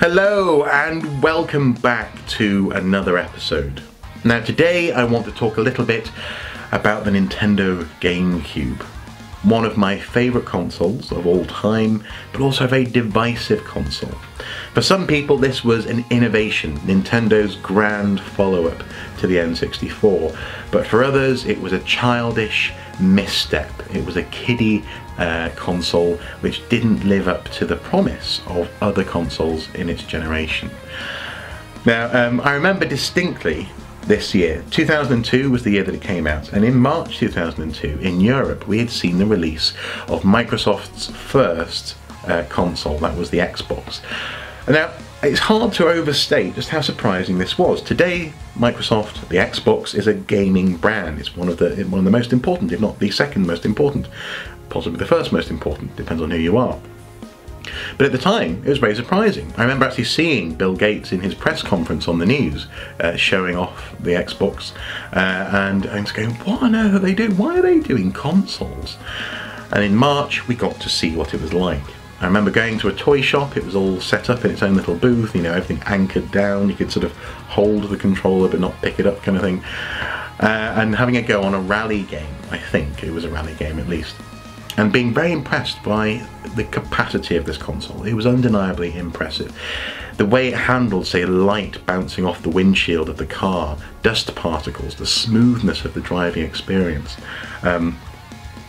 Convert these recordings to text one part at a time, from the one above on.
Hello and welcome back to another episode. Now today I want to talk a little bit about the Nintendo GameCube. One of my favourite consoles of all time, but also a very divisive console. For some people this was an innovation, Nintendo's grand follow-up to the N64, but for others it was a childish misstep. It was a kiddie console which didn't live up to the promise of other consoles in its generation. Now I remember distinctly this year, 2002 was the year that it came out, and in March 2002 in Europe we had seen the release of Microsoft's first console, that was the Xbox. Now it's hard to overstate just how surprising this was. Today Microsoft, the Xbox, is a gaming brand. It's one of the most important, if not the second most important, possibly the first most important, depends on who you are. But at the time, it was very surprising. I remember actually seeing Bill Gates in his press conference on the news showing off the Xbox and I was going, what on earth are they doing? Why are they doing consoles? And in March, we got to see what it was like. I remember going to a toy shop. It was all set up in its own little booth, you know, everything anchored down. You could sort of hold the controller but not pick it up kind of thing. And having a go on a rally game, I think it was a rally game at least. And being very impressed by the capacity of this console. It was undeniably impressive. The way it handled, say, light bouncing off the windshield of the car, dust particles, the smoothness of the driving experience.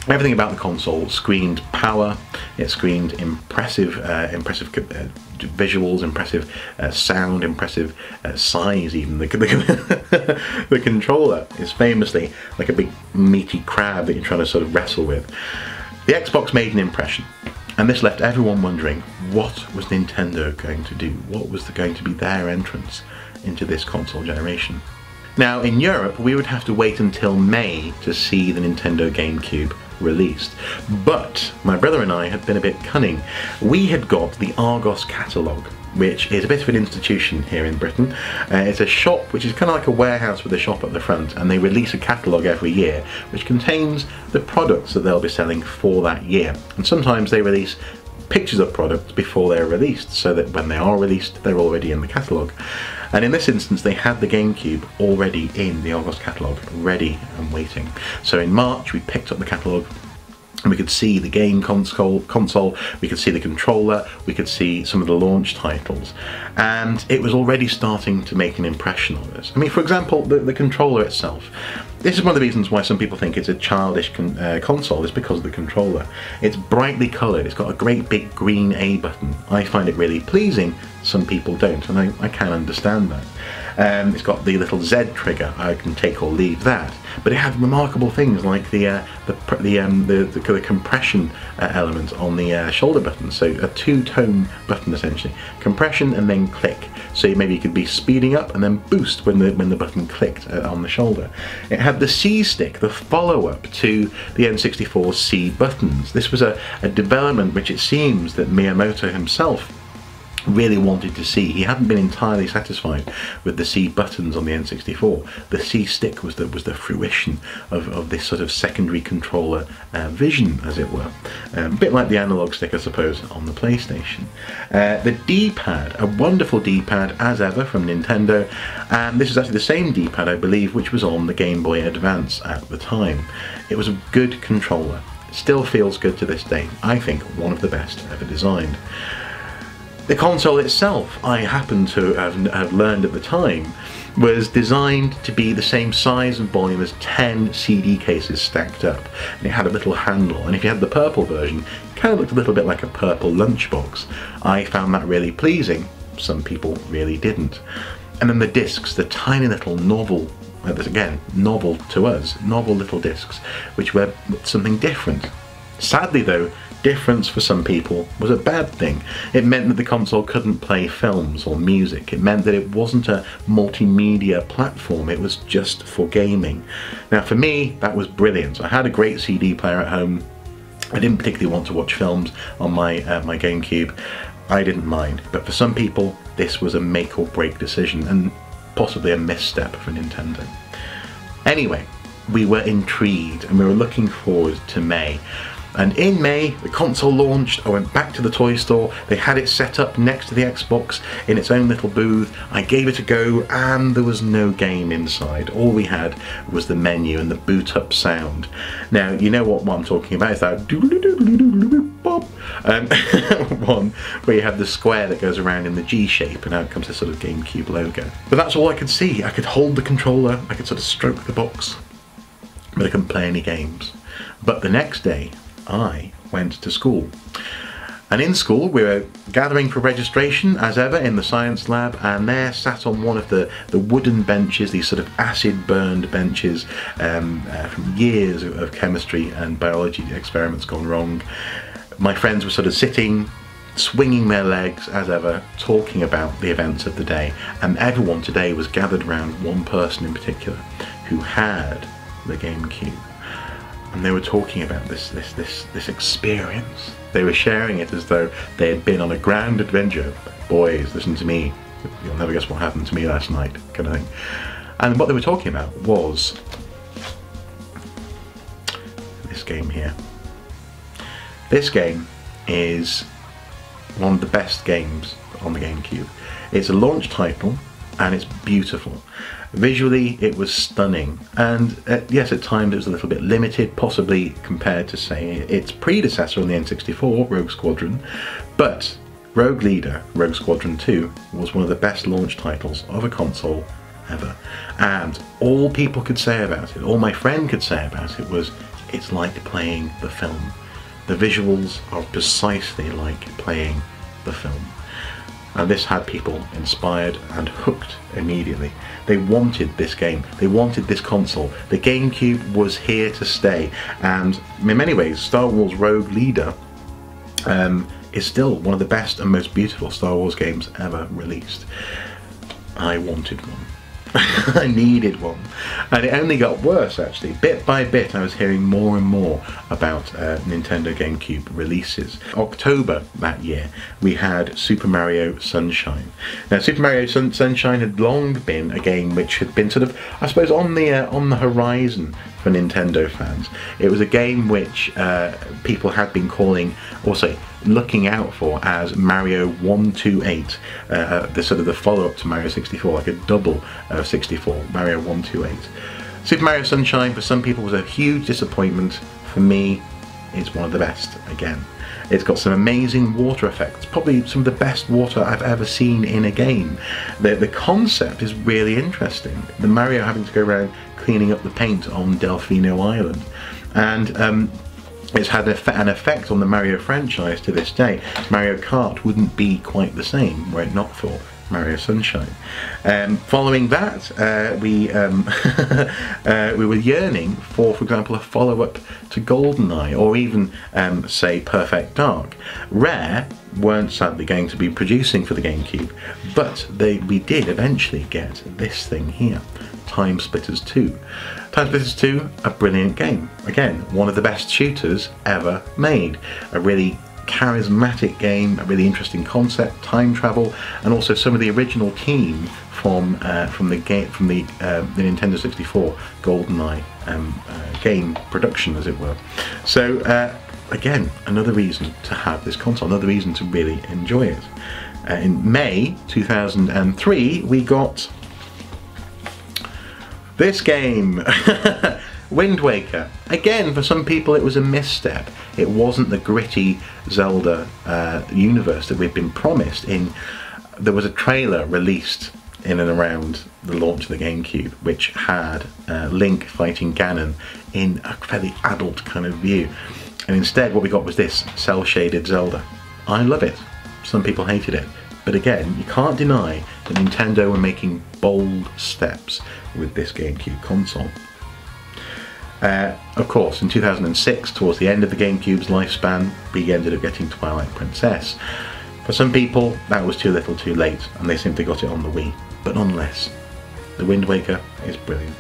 Everything about the console screamed power, it screamed impressive visuals, impressive sound, impressive size even. The controller is famously like a big meaty crab that you're trying to sort of wrestle with. The Xbox made an impression, and this left everyone wondering, what was Nintendo going to do? What was going to be their entrance into this console generation? Now in Europe we would have to wait until May to see the Nintendo GameCube released, but my brother and I had been a bit cunning. We had got the Argos catalogue, which is a bit of an institution here in Britain. It's a shop which is kind of like a warehouse with a shop at the front, and they release a catalogue every year which contains the products that they'll be selling for that year. And sometimes they release pictures of products before they're released, so that when they are released they're already in the catalogue. And in this instance they had the GameCube already in the Argos catalogue, ready and waiting. So in March we picked up the catalogue and we could see the game console, we could see the controller, we could see some of the launch titles, and it was already starting to make an impression on us. I mean, for example, the controller itself. This is one of the reasons why some people think it's a childish console, is because of the controller. It's brightly coloured, it's got a great big green A button. I find it really pleasing, some people don't, and I can understand that. It's got the little Z trigger, I can take or leave that, but it had remarkable things like the compression element on the shoulder button, so a two-tone button essentially, compression and then click. So maybe you could be speeding up and then boost when the button clicked on the shoulder. It had the C stick, the follow-up to the N64 C buttons. This was a development which it seems that Miyamoto himself really wanted to see. He hadn't been entirely satisfied with the C buttons on the N64. The C stick was the fruition of this sort of secondary controller vision, as it were. A bit like the analog stick, I suppose, on the PlayStation. The D-pad, a wonderful D-pad as ever from Nintendo, and this is actually the same D-pad, I believe, which was on the Game Boy Advance at the time. It was a good controller. It still feels good to this day. I think one of the best ever designed. The console itself, I happen to have learned at the time, was designed to be the same size and volume as 10 CD cases stacked up. And it had a little handle, and if you had the purple version, it kind of looked a little bit like a purple lunchbox. I found that really pleasing, some people really didn't. And then the discs, the tiny little novel, again, novel to us, novel little discs, which were something different. Sadly though, difference for some people was a bad thing. It meant that the console couldn't play films or music. It meant that it wasn't a multimedia platform, it was just for gaming. Now for me, that was brilliant. I had a great CD player at home. I didn't particularly want to watch films on my GameCube. I didn't mind, but for some people this was a make or break decision, and possibly a misstep for Nintendo. Anyway, we were intrigued and we were looking forward to May. And in May, the console launched. I went back to the toy store. They had it set up next to the Xbox in its own little booth. I gave it a go and there was no game inside. All we had was the menu and the boot up sound. Now, you know what I'm talking about, is that one where you have the square that goes around in the G shape and out comes this sort of GameCube logo. But that's all I could see. I could hold the controller, I could sort of stroke the box, but I couldn't play any games. But the next day, I went to school. And in school, we were gathering for registration, as ever, in the science lab, and there sat on one of the wooden benches, these sort of acid-burned benches from years of chemistry and biology experiments gone wrong. My friends were sort of sitting, swinging their legs, as ever, talking about the events of the day, and everyone today was gathered around one person in particular who had the GameCube. And they were talking about this experience. They were sharing it as though they had been on a grand adventure. Boys, listen to me. You'll never guess what happened to me last night, kind of thing. And what they were talking about was this game here. This game is one of the best games on the GameCube. It's a launch title and it's beautiful. Visually, it was stunning, and yes, at times it was a little bit limited, possibly compared to, say, its predecessor on the N64, Rogue Squadron, but Rogue Leader, Rogue Squadron 2, was one of the best launch titles of a console ever. And all people could say about it, all my friend could say about it was, it's like playing the film. The visuals are precisely like playing the film. And this had people inspired and hooked immediately. They wanted this game, they wanted this console. The GameCube was here to stay, and in many ways Star Wars Rogue Leader is still one of the best and most beautiful Star Wars games ever released. I wanted one. I needed one, and it only got worse actually. Bit by bit I was hearing more and more about Nintendo GameCube releases. October that year we had Super Mario Sunshine. Now Super Mario Sunshine had long been a game which had been sort of, I suppose, on the horizon for Nintendo fans. It was a game which people had been calling, also looking out for, as Mario 128, the sort of the follow-up to Mario 64, like a double of 64, Mario 128. Super Mario Sunshine for some people was a huge disappointment. For me, it's one of the best again. It's got some amazing water effects, probably some of the best water I've ever seen in a game. The concept is really interesting. The Mario having to go around cleaning up the paint on Delfino Island, and it's had an effect on the Mario franchise to this day. Mario Kart wouldn't be quite the same were it not for Mario Sunshine. Following that, we were yearning for example, a follow-up to GoldenEye, or even, say, Perfect Dark. Rare weren't sadly going to be producing for the GameCube, but we did eventually get this thing here, Time Splitters 2. Time Splitters 2, a brilliant game. Again, one of the best shooters ever made. A really charismatic game, a really interesting concept, time travel, and also some of the original team from the Nintendo 64 GoldenEye game production, as it were. So again, another reason to have this console, another reason to really enjoy it. In May 2003, we got this game, Wind Waker. Again, for some people it was a misstep. It wasn't the gritty Zelda universe that we'd been promised. There was a trailer released in and around the launch of the GameCube which had Link fighting Ganon in a fairly adult kind of view. And instead what we got was this cel-shaded Zelda. I love it. Some people hated it. But again, you can't deny that Nintendo were making bold steps with this GameCube console. Of course, in 2006, towards the end of the GameCube's lifespan, we ended up getting Twilight Princess. For some people, that was too little too late, and they simply got it on the Wii. But nonetheless, the Wind Waker is brilliant.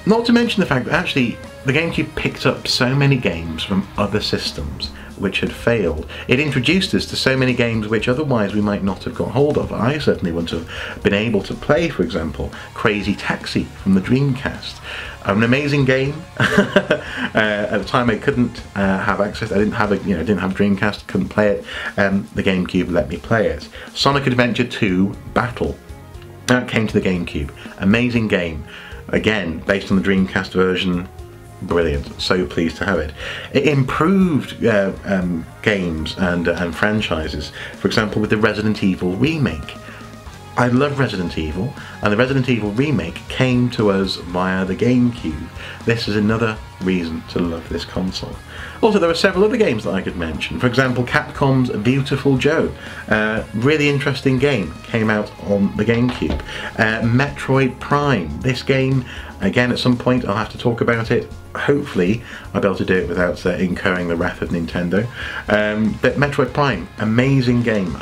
Not to mention the fact that actually the GameCube picked up so many games from other systems which had failed. It introduced us to so many games which otherwise we might not have got hold of. I certainly wouldn't have been able to play, for example, Crazy Taxi from the Dreamcast. An amazing game. At the time I couldn't have access. I didn't have didn't have Dreamcast, couldn't play it. The GameCube let me play it. Sonic Adventure 2 Battle. That came to the GameCube. Amazing game. Again, based on the Dreamcast version. Brilliant. So pleased to have it. It improved games and franchises. For example, with the Resident Evil remake. I love Resident Evil, and the Resident Evil remake came to us via the GameCube. This is another reason to love this console. Also, there are several other games that I could mention. For example, Capcom's Beautiful Joe. Really interesting game. Came out on the GameCube. Metroid Prime. This game, again, at some point I'll have to talk about it. Hopefully I'll be able to do it without incurring the wrath of Nintendo. But Metroid Prime, amazing game.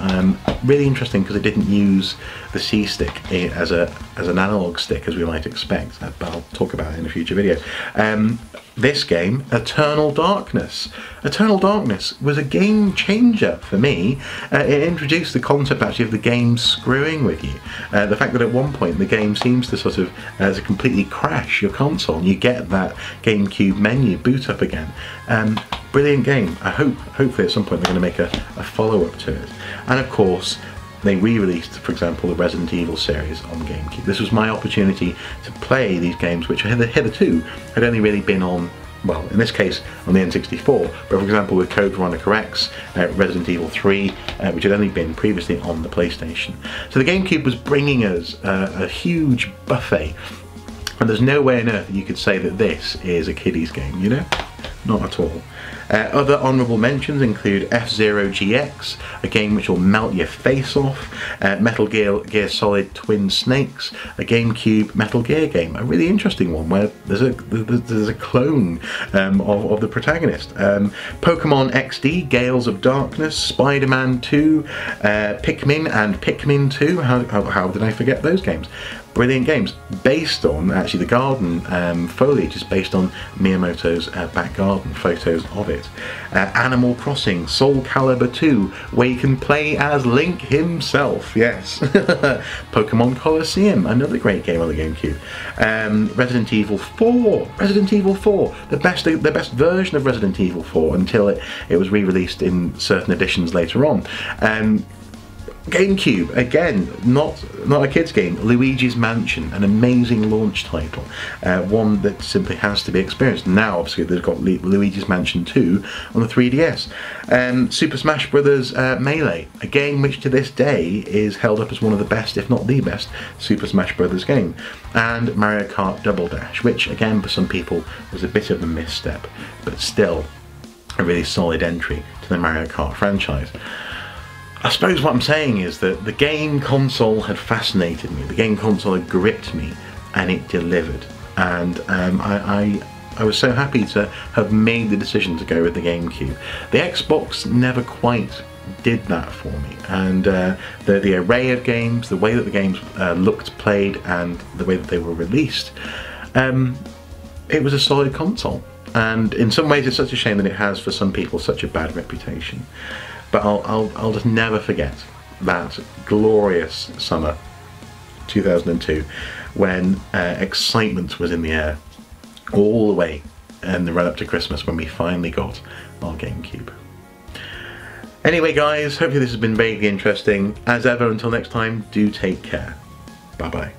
Really interesting because it didn't use the C stick as an analog stick as we might expect, but I'll talk about it in a future video. This game, Eternal Darkness. Eternal Darkness was a game changer for me. It introduced the concept actually of the game screwing with you. The fact that at one point the game seems to sort of completely crash your console and you get that GameCube menu boot up again. Brilliant game. Hopefully at some point they're going to make a follow-up to it. And of course, they re-released, for example, the Resident Evil series on GameCube. This was my opportunity to play these games which hitherto had only really been on, well, in this case on the N64, but for example with Code Veronica X, Resident Evil 3, which had only been previously on the PlayStation. So the GameCube was bringing us a huge buffet, and there's no way on earth that you could say that this is a kiddies game, you know? Not at all. Other honourable mentions include F-Zero GX, a game which will melt your face off, Metal Gear Solid Twin Snakes, a GameCube Metal Gear game, a really interesting one where there's a clone of the protagonist, Pokemon XD, Gales of Darkness, Spider-Man 2, Pikmin and Pikmin 2, how did I forget those games? Brilliant games, based on, actually the garden foliage is based on Miyamoto's back garden, photos of it. Animal Crossing, Soul Calibur 2, where you can play as Link himself, yes. Pokemon Colosseum, another great game on the GameCube. Resident Evil 4, the best version of Resident Evil 4 until it was re-released in certain editions later on. GameCube, again, not a kids game, Luigi's Mansion, an amazing launch title, one that simply has to be experienced. Now obviously they've got Luigi's Mansion 2 on the 3DS. Super Smash Bros. Melee, a game which to this day is held up as one of the best, if not the best, Super Smash Bros. Game. And Mario Kart Double Dash, which again for some people was a bit of a misstep, but still a really solid entry to the Mario Kart franchise. I suppose what I'm saying is that the game console had fascinated me, the game console had gripped me, and it delivered. And I was so happy to have made the decision to go with the GameCube. The Xbox never quite did that for me, and the array of games, the way that the games looked, played, and the way that they were released, it was a solid console. And in some ways it's such a shame that it has for some people such a bad reputation. But I'll just never forget that glorious summer 2002 when excitement was in the air all the way in the run up to Christmas when we finally got our GameCube. Anyway guys, hopefully this has been vaguely interesting. As ever, until next time, do take care. Bye bye.